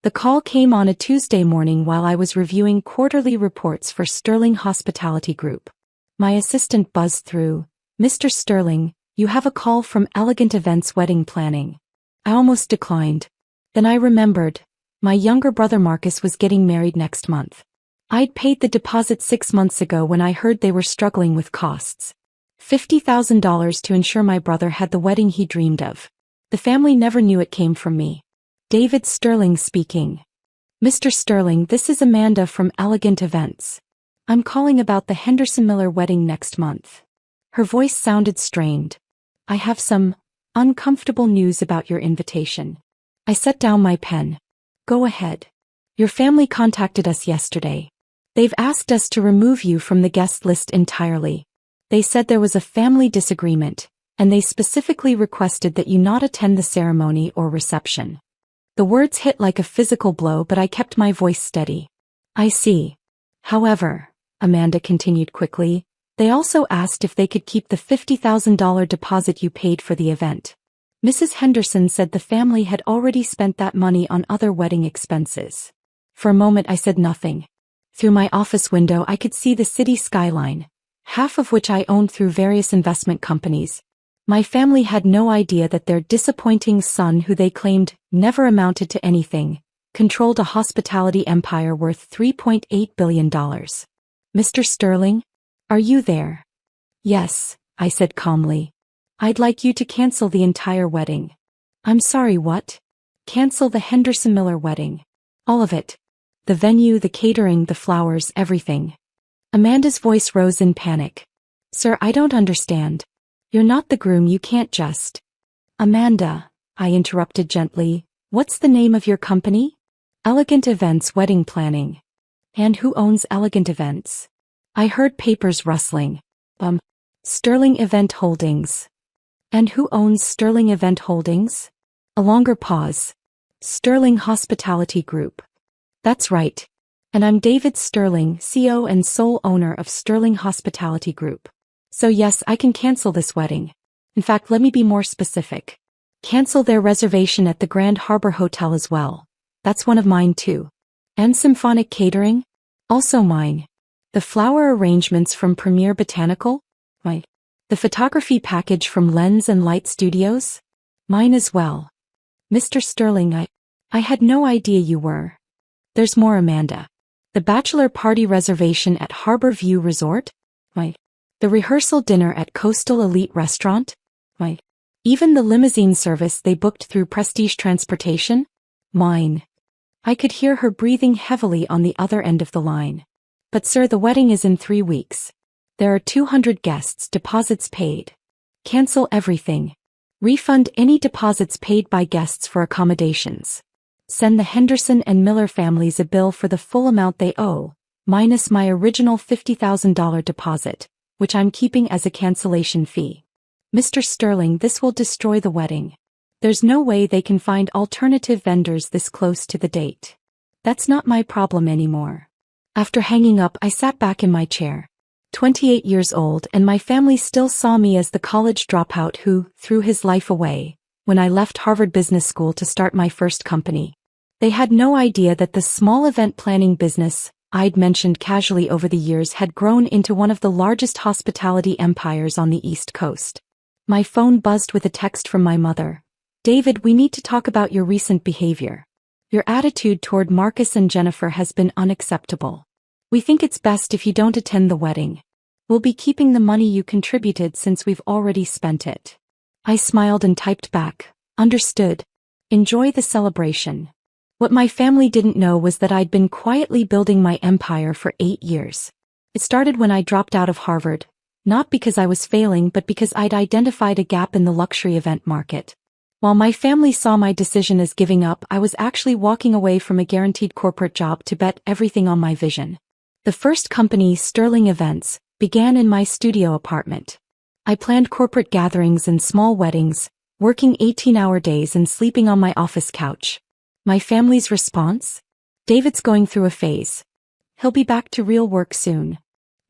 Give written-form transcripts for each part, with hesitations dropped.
The call came on a Tuesday morning while I was reviewing quarterly reports for Sterling Hospitality Group. My assistant buzzed through, "Mr. Sterling, you have a call from Elegant Events Wedding Planning." I almost declined. Then I remembered, my younger brother Marcus was getting married next month. I'd paid the deposit 6 months ago when I heard they were struggling with costs. $50,000 to ensure my brother had the wedding he dreamed of. The family never knew it came from me. David Sterling speaking. "Mr. Sterling, this is Amanda from Elegant Events. I'm calling about the Henderson Miller wedding next month." Her voice sounded strained. "I have some uncomfortable news about your invitation." I set down my pen. "Go ahead. Your family contacted us yesterday. They've asked us to remove you from the guest list entirely. They said there was a family disagreement, and they specifically requested that you not attend the ceremony or reception." The words hit like a physical blow, but I kept my voice steady. "I see. However," Amanda continued quickly, "they also asked if they could keep the $50,000 deposit you paid for the event." Mrs. Henderson said the family had already spent that money on other wedding expenses. For a moment I said nothing. Through my office window I could see the city skyline, half of which I owned through various investment companies. My family had no idea that their disappointing son, who they claimed never amounted to anything, controlled a hospitality empire worth $3.8 billion. "Mr. Sterling? Are you there?" "Yes," I said calmly. "I'd like you to cancel the entire wedding." "I'm sorry, what?" "Cancel the Henderson Miller wedding. All of it. The venue, the catering, the flowers, everything." Amanda's voice rose in panic. "Sir, I don't understand. You're not the groom, you can't just—" "Amanda," I interrupted gently, "what's the name of your company?" "Elegant Events Wedding Planning." "And who owns Elegant Events?" I heard papers rustling. Sterling Event Holdings." "And who owns Sterling Event Holdings?" A longer pause. "Sterling Hospitality Group." "That's right. And I'm David Sterling, CEO and sole owner of Sterling Hospitality Group. So yes, I can cancel this wedding. In fact, let me be more specific. Cancel their reservation at the Grand Harbor Hotel as well. That's one of mine too. And Symphonic Catering? Also mine. The flower arrangements from Premier Botanical? Mine. The photography package from Lens and Light Studios? Mine as well. Mr. Sterling, I had no idea you were." "There's more, Amanda. The bachelor party reservation at Harbor View Resort? Mine. The rehearsal dinner at Coastal Elite Restaurant? Mine. Even the limousine service they booked through Prestige Transportation? Mine." I could hear her breathing heavily on the other end of the line. "But sir, the wedding is in 3 weeks. There are 200 guests, deposits paid. Cancel everything. Refund any deposits paid by guests for accommodations. Send the Henderson and Miller families a bill for the full amount they owe, minus my original $50,000 deposit, which I'm keeping as a cancellation fee. Mr. Sterling, this will destroy the wedding. There's no way they can find alternative vendors this close to the date. That's not my problem anymore." After hanging up, I sat back in my chair. 28 years old, and my family still saw me as the college dropout who threw his life away when I left Harvard Business School to start my first company. They had no idea that the small event planning business I'd mentioned casually over the years had grown into one of the largest hospitality empires on the East Coast. My phone buzzed with a text from my mother. "David, we need to talk about your recent behavior. Your attitude toward Marcus and Jennifer has been unacceptable. We think it's best if you don't attend the wedding. We'll be keeping the money you contributed since we've already spent it." I smiled and typed back, "Understood. Enjoy the celebration." What my family didn't know was that I'd been quietly building my empire for 8 years. It started when I dropped out of Harvard, not because I was failing but because I'd identified a gap in the luxury event market. While my family saw my decision as giving up, I was actually walking away from a guaranteed corporate job to bet everything on my vision. The first company, Sterling Events, began in my studio apartment. I planned corporate gatherings and small weddings, working 18-hour days and sleeping on my office couch. My family's response? "David's going through a phase. He'll be back to real work soon."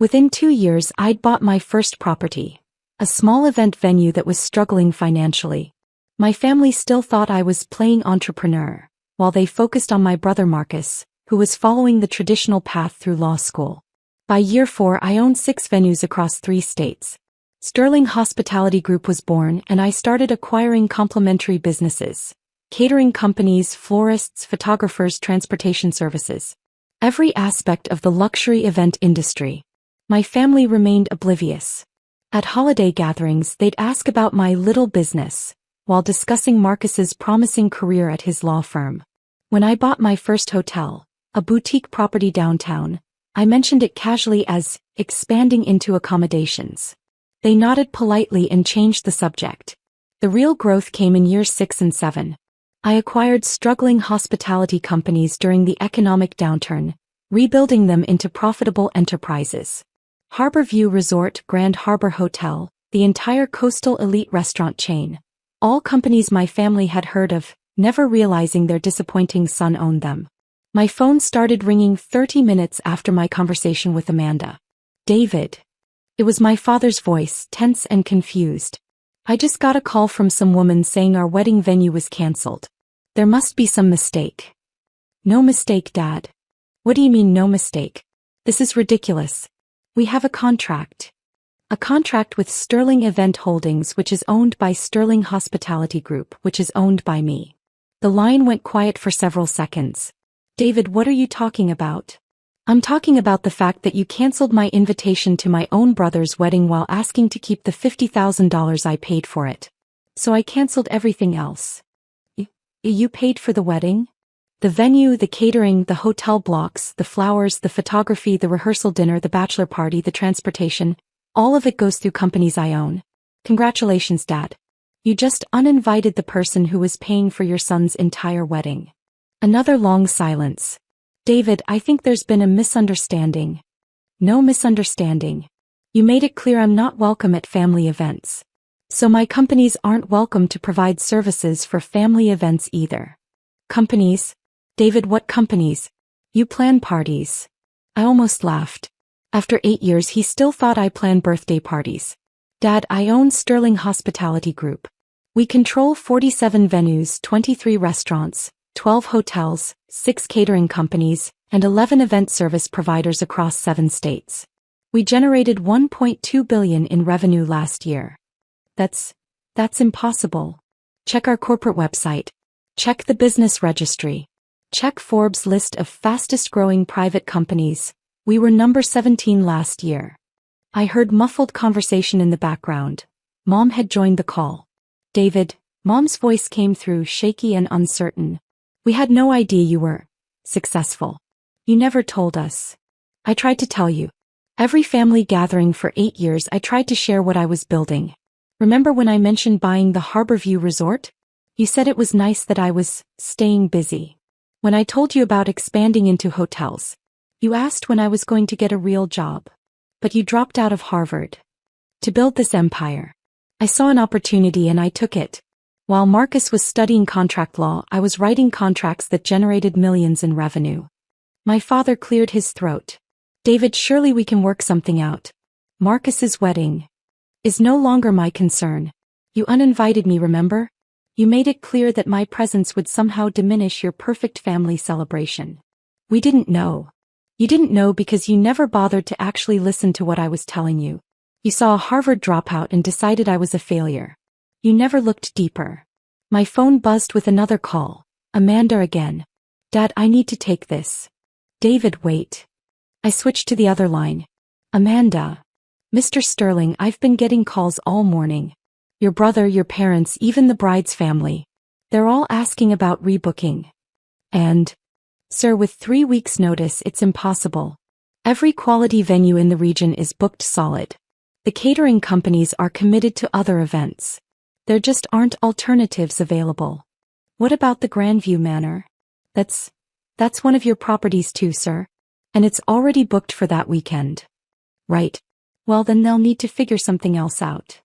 Within 2 years, I'd bought my first property, a small event venue that was struggling financially. My family still thought I was playing entrepreneur, while they focused on my brother Marcus, who was following the traditional path through law school. By year 4, I owned 6 venues across 3 states. Sterling Hospitality Group was born, and I started acquiring complementary businesses: catering companies, florists, photographers, transportation services. Every aspect of the luxury event industry. My family remained oblivious. At holiday gatherings, they'd ask about my little business, while discussing Marcus's promising career at his law firm. When I bought my first hotel, a boutique property downtown, I mentioned it casually as expanding into accommodations. They nodded politely and changed the subject. The real growth came in years 6 and 7. I acquired struggling hospitality companies during the economic downturn, rebuilding them into profitable enterprises. Harborview Resort, Grand Harbor Hotel, the entire coastal elite restaurant chain. All companies my family had heard of, never realizing their disappointing son owned them. My phone started ringing 30 minutes after my conversation with Amanda. David. It was my father's voice, tense and confused. I just got a call from some woman saying our wedding venue was canceled. There must be some mistake. No mistake, Dad. What do you mean, no mistake? This is ridiculous. We have a contract. A contract with Sterling Event Holdings, which is owned by Sterling Hospitality Group, which is owned by me. The line went quiet for several seconds. David, what are you talking about? I'm talking about the fact that you canceled my invitation to my own brother's wedding while asking to keep the $50,000 I paid for it. So I canceled everything else. You paid for the wedding? The venue, the catering, the hotel blocks, the flowers, the photography, the rehearsal dinner, the bachelor party, the transportation, all of it goes through companies I own. Congratulations, Dad. You just uninvited the person who was paying for your son's entire wedding. Another long silence. David, I think there's been a misunderstanding. No misunderstanding. You made it clear I'm not welcome at family events. So my companies aren't welcome to provide services for family events either. Companies? David, what companies? You plan parties. I almost laughed. After 8 years, he still thought I planned birthday parties. Dad, I own Sterling Hospitality Group. We control 47 venues, 23 restaurants, 12 hotels, 6 catering companies, and 11 event service providers across 7 states. We generated $1.2 billion in revenue last year. That's impossible. Check our corporate website. Check the business registry. Check Forbes' list of fastest-growing private companies. We were number 17 last year. I heard muffled conversation in the background. Mom had joined the call. David, Mom's voice came through, shaky and uncertain. We had no idea you were successful. You never told us. I tried to tell you. Every family gathering for 8 years I tried to share what I was building. Remember when I mentioned buying the Harborview Resort? You said it was nice that I was staying busy. When I told you about expanding into hotels, you asked when I was going to get a real job. But you dropped out of Harvard. To build this empire. I saw an opportunity and I took it. While Marcus was studying contract law, I was writing contracts that generated millions in revenue. My father cleared his throat. David, surely we can work something out. Marcus's wedding is no longer my concern. You uninvited me, remember? You made it clear that my presence would somehow diminish your perfect family celebration. We didn't know. You didn't know because you never bothered to actually listen to what I was telling you. You saw a Harvard dropout and decided I was a failure. You never looked deeper. My phone buzzed with another call. Amanda again. Dad, I need to take this. David, wait. I switched to the other line. Amanda. Mr. Sterling, I've been getting calls all morning. Your brother, your parents, even the bride's family. They're all asking about rebooking. And, sir, with 3 weeks' notice, it's impossible. Every quality venue in the region is booked solid. The catering companies are committed to other events. There just aren't alternatives available. What about the Grandview Manor? That's one of your properties too, sir. And it's already booked for that weekend. Right. Well, then they'll need to figure something else out.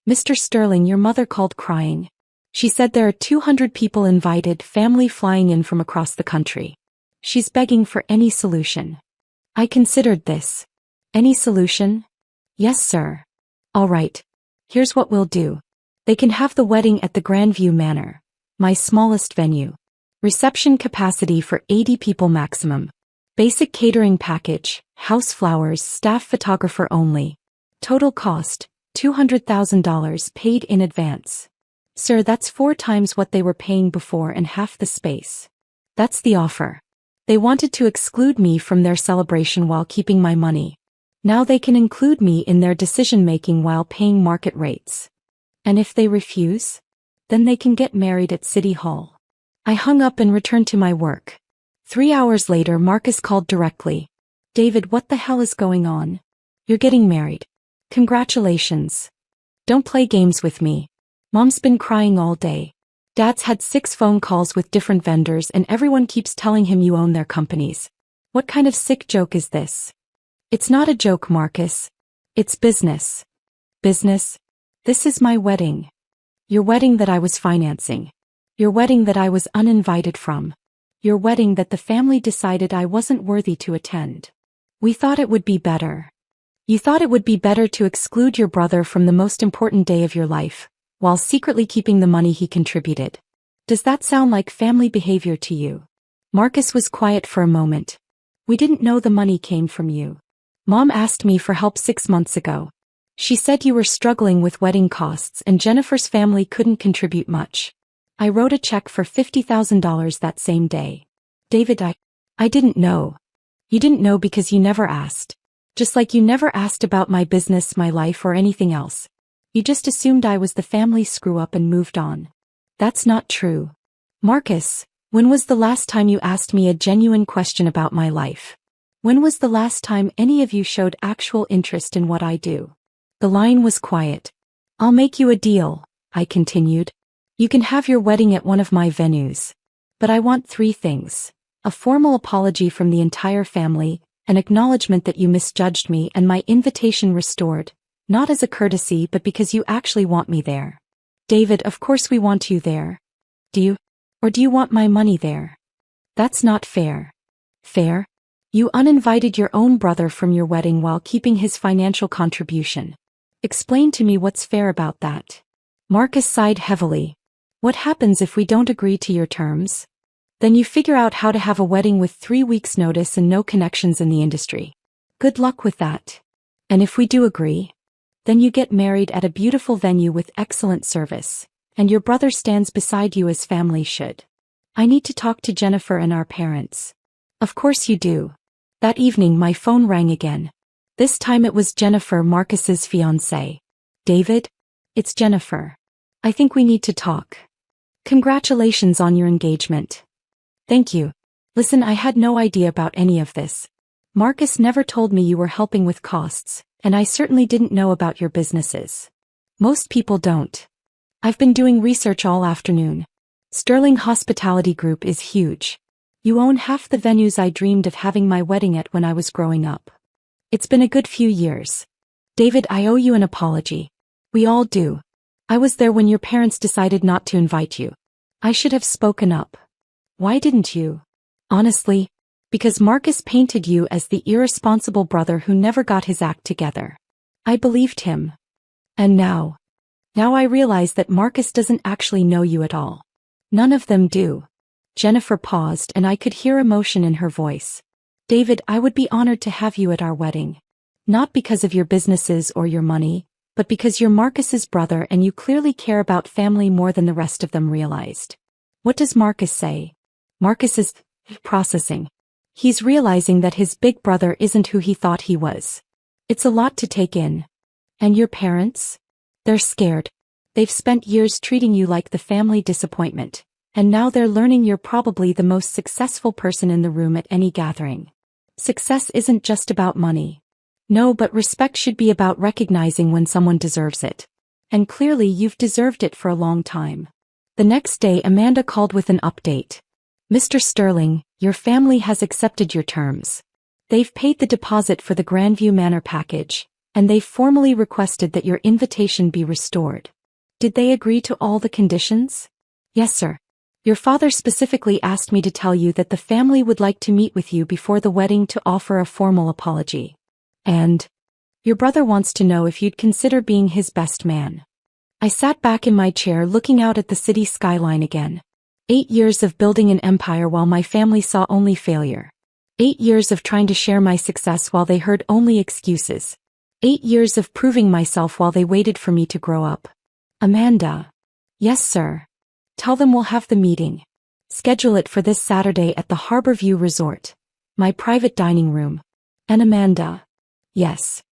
Mr. Sterling, your mother called crying. She said there are 200 people invited, family flying in from across the country. She's begging for any solution. I considered this. Any solution? Yes, sir. All right. Here's what we'll do. They can have the wedding at the Grandview Manor, my smallest venue. Reception capacity for 80 people maximum. Basic catering package, house flowers, staff photographer only. Total cost, $200,000 paid in advance. Sir, that's 4 times what they were paying before and half the space. That's the offer. They wanted to exclude me from their celebration while keeping my money. Now they can include me in their decision-making while paying market rates. And if they refuse? Then they can get married at City Hall. I hung up and returned to my work. 3 hours later, Marcus called directly. David, what the hell is going on? You're getting married. Congratulations. Don't play games with me. Mom's been crying all day. Dad's had 6 phone calls with different vendors and everyone keeps telling him you own their companies. What kind of sick joke is this? It's not a joke, Marcus. It's business. Business? This is my wedding. Your wedding that I was financing. Your wedding that I was uninvited from. Your wedding that the family decided I wasn't worthy to attend. We thought it would be better. You thought it would be better to exclude your brother from the most important day of your life, while secretly keeping the money he contributed. Does that sound like family behavior to you? Marcus was quiet for a moment. We didn't know the money came from you. Mom asked me for help 6 months ago. She said you were struggling with wedding costs and Jennifer's family couldn't contribute much. I wrote a check for $50,000 that same day. David, I didn't know. You didn't know because you never asked. Just like you never asked about my business, my life, or anything else. You just assumed I was the family screw-up and moved on. That's not true. Marcus, when was the last time you asked me a genuine question about my life? When was the last time any of you showed actual interest in what I do? The line was quiet. I'll make you a deal, I continued. You can have your wedding at one of my venues. But I want 3 things. A formal apology from the entire family, an acknowledgement that you misjudged me, and my invitation restored, not as a courtesy but because you actually want me there. David, of course we want you there. Do you? Or do you want my money there? That's not fair. Fair? You uninvited your own brother from your wedding while keeping his financial contribution. Explain to me what's fair about that. Marcus sighed heavily. What happens if we don't agree to your terms? Then you figure out how to have a wedding with 3 weeks' notice and no connections in the industry. Good luck with that. And if we do agree? Then you get married at a beautiful venue with excellent service, and your brother stands beside you as family should. I need to talk to Jennifer and our parents. Of course you do. That evening my phone rang again. This time it was Jennifer, Marcus's fiancée. David? It's Jennifer. I think we need to talk. Congratulations on your engagement. Thank you. Listen, I had no idea about any of this. Marcus never told me you were helping with costs, and I certainly didn't know about your businesses. Most people don't. I've been doing research all afternoon. Sterling Hospitality Group is huge. You own half the venues I dreamed of having my wedding at when I was growing up. It's been a good few years. David, I owe you an apology. We all do. I was there when your parents decided not to invite you. I should have spoken up. Why didn't you? Honestly, because Marcus painted you as the irresponsible brother who never got his act together. I believed him. And now I realize that Marcus doesn't actually know you at all. None of them do. Jennifer paused and I could hear emotion in her voice. David, I would be honored to have you at our wedding. Not because of your businesses or your money, but because you're Marcus's brother and you clearly care about family more than the rest of them realized. What does Marcus say? Marcus is processing. He's realizing that his big brother isn't who he thought he was. It's a lot to take in. And your parents? They're scared. They've spent years treating you like the family disappointment, and now they're learning you're probably the most successful person in the room at any gathering. Success isn't just about money. No, but respect should be about recognizing when someone deserves it. And clearly you've deserved it for a long time. The next day Amanda called with an update. Mr. Sterling, your family has accepted your terms. They've paid the deposit for the Grandview Manor package, and they've formally requested that your invitation be restored. Did they agree to all the conditions? Yes, sir. Your father specifically asked me to tell you that the family would like to meet with you before the wedding to offer a formal apology. And your brother wants to know if you'd consider being his best man. I sat back in my chair looking out at the city skyline again. 8 years of building an empire while my family saw only failure. 8 years of trying to share my success while they heard only excuses. 8 years of proving myself while they waited for me to grow up. Amanda. Yes, sir. Tell them we'll have the meeting. Schedule it for this Saturday at the Harborview Resort. My private dining room. And Amanda. Yes.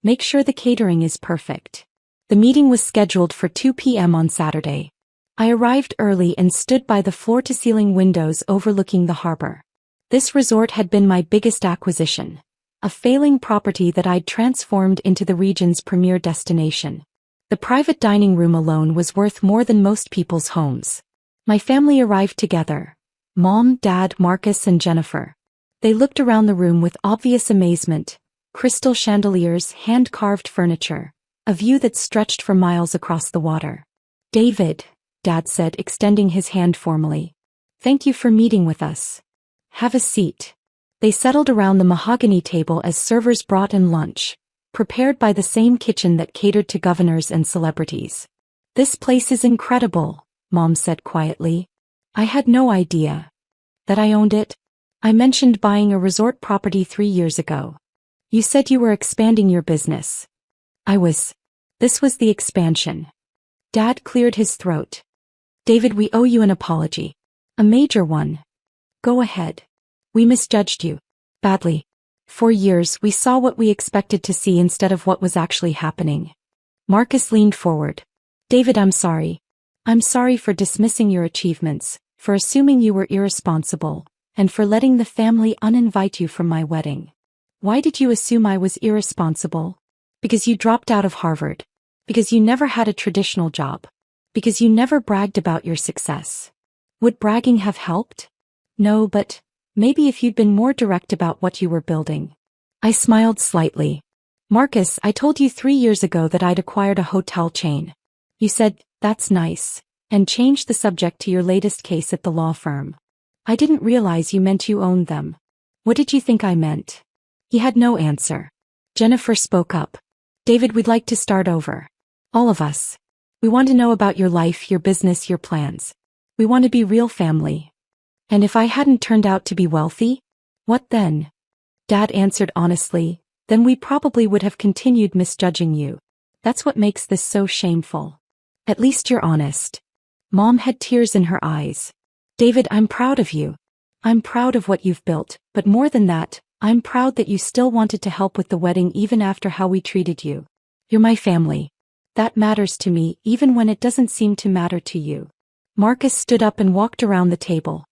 Make sure the catering is perfect. The meeting was scheduled for 2 p.m. on Saturday. I arrived early and stood by the floor-to-ceiling windows overlooking the harbor. This resort had been my biggest acquisition, a failing property that I'd transformed into the region's premier destination. The private dining room alone was worth more than most people's homes. My family arrived together. Mom, Dad, Marcus, and Jennifer. They looked around the room with obvious amazement. Crystal chandeliers, hand-carved furniture, a view that stretched for miles across the water. David, Dad said, extending his hand formally. Thank you for meeting with us. Have a seat. They settled around the mahogany table as servers brought in lunch, prepared by the same kitchen that catered to governors and celebrities. This place is incredible, Mom said quietly. I had no idea that I owned it. I mentioned buying a resort property 3 years ago. You said you were expanding your business. This was the expansion. Dad cleared his throat. David, we owe you an apology. A major one. Go ahead. We misjudged you. Badly. For years, we saw what we expected to see instead of what was actually happening. Marcus leaned forward. David, I'm sorry. I'm sorry for dismissing your achievements, for assuming you were irresponsible, and for letting the family uninvite you from my wedding. Why did you assume I was irresponsible? Because you dropped out of Harvard. Because you never had a traditional job. Because you never bragged about your success. Would bragging have helped? No, but maybe if you'd been more direct about what you were building. I smiled slightly. Marcus, I told you 3 years ago that I'd acquired a hotel chain. You said, that's nice, and changed the subject to your latest case at the law firm. I didn't realize you meant you owned them. What did you think I meant? He had no answer. Jennifer spoke up. David, we'd like to start over. All of us. We want to know about your life, your business, your plans. We want to be real family. And if I hadn't turned out to be wealthy? What then? Dad answered honestly, then we probably would have continued misjudging you. That's what makes this so shameful. At least you're honest. Mom had tears in her eyes. David, I'm proud of you. I'm proud of what you've built, but more than that, I'm proud that you still wanted to help with the wedding even after how we treated you. You're my family. That matters to me even when it doesn't seem to matter to you. Marcus stood up and walked around the table.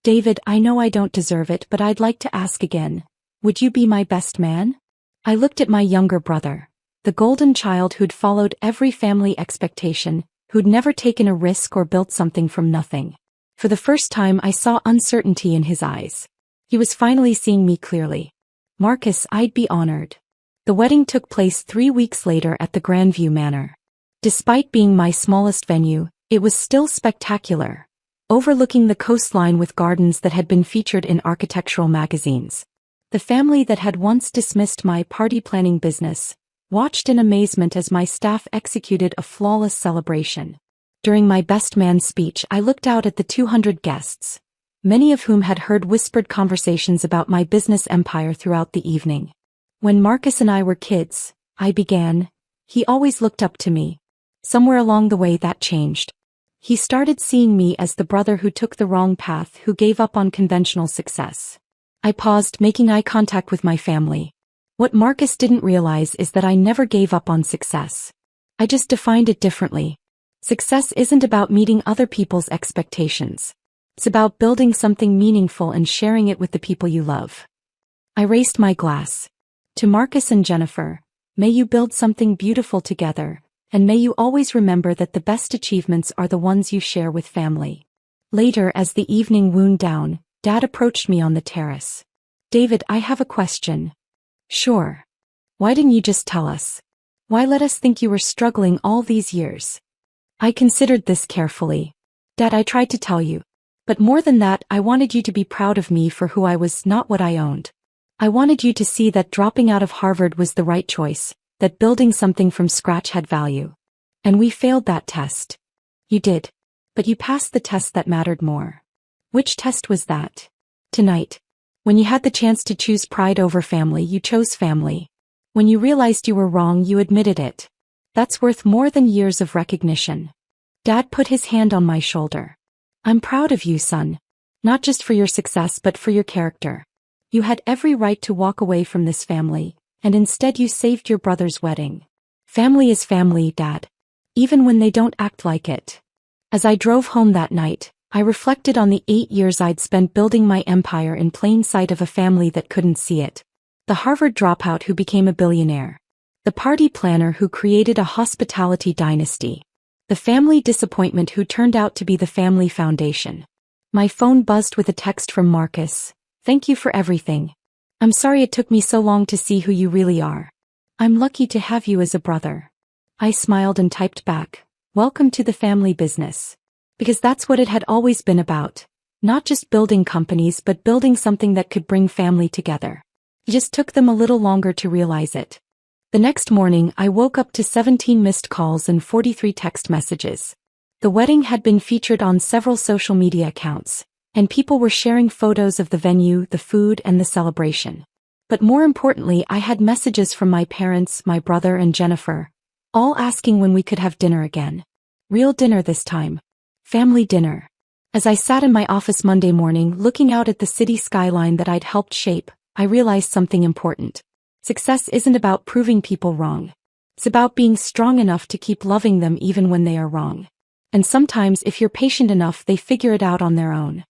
David, I know I don't deserve it, but I'd like to ask again. Would you be my best man? I looked at my younger brother, the golden child who'd followed every family expectation, who'd never taken a risk or built something from nothing. For the first time I saw uncertainty in his eyes. He was finally seeing me clearly. Marcus, I'd be honored. The wedding took place 3 weeks later at the Grandview Manor. Despite being my smallest venue, it was still spectacular, overlooking the coastline with gardens that had been featured in architectural magazines. The family that had once dismissed my party planning business watched in amazement as my staff executed a flawless celebration. During my best man speech, I looked out at the 200 guests, many of whom had heard whispered conversations about my business empire throughout the evening. When Marcus and I were kids, I began. He always looked up to me. Somewhere along the way that changed. He started seeing me as the brother who took the wrong path, who gave up on conventional success. I paused, making eye contact with my family. What Marcus didn't realize is that I never gave up on success. I just defined it differently. Success isn't about meeting other people's expectations. It's about building something meaningful and sharing it with the people you love. I raised my glass. To Marcus and Jennifer, may you build something beautiful together, and may you always remember that the best achievements are the ones you share with family. Later, as the evening wound down, Dad approached me on the terrace. David, I have a question. Sure. Why didn't you just tell us? Why let us think you were struggling all these years? I considered this carefully. Dad, I tried to tell you. But more than that, I wanted you to be proud of me for who I was, not what I owned. I wanted you to see that dropping out of Harvard was the right choice, that building something from scratch had value. And we failed that test. You did. But you passed the test that mattered more. Which test was that? Tonight. When you had the chance to choose pride over family, you chose family. When you realized you were wrong, you admitted it. That's worth more than years of recognition. Dad put his hand on my shoulder. I'm proud of you, son. Not just for your success but for your character. You had every right to walk away from this family, and instead you saved your brother's wedding. Family is family, Dad. Even when they don't act like it. As I drove home that night, I reflected on the 8 years I'd spent building my empire in plain sight of a family that couldn't see it. The Harvard dropout who became a billionaire. The party planner who created a hospitality dynasty. The family disappointment who turned out to be the family foundation. My phone buzzed with a text from Marcus. Thank you for everything. I'm sorry it took me so long to see who you really are. I'm lucky to have you as a brother. I smiled and typed back, welcome to the family business. Because that's what it had always been about. Not just building companies but building something that could bring family together. It just took them a little longer to realize it. The next morning I woke up to 17 missed calls and 43 text messages. The wedding had been featured on several social media accounts, and people were sharing photos of the venue, the food, and the celebration. But more importantly, I had messages from my parents, my brother, and Jennifer, all asking when we could have dinner again. Real dinner this time. Family dinner. As I sat in my office Monday morning looking out at the city skyline that I'd helped shape, I realized something important. Success isn't about proving people wrong. It's about being strong enough to keep loving them even when they are wrong. And sometimes if you're patient enough, they figure it out on their own.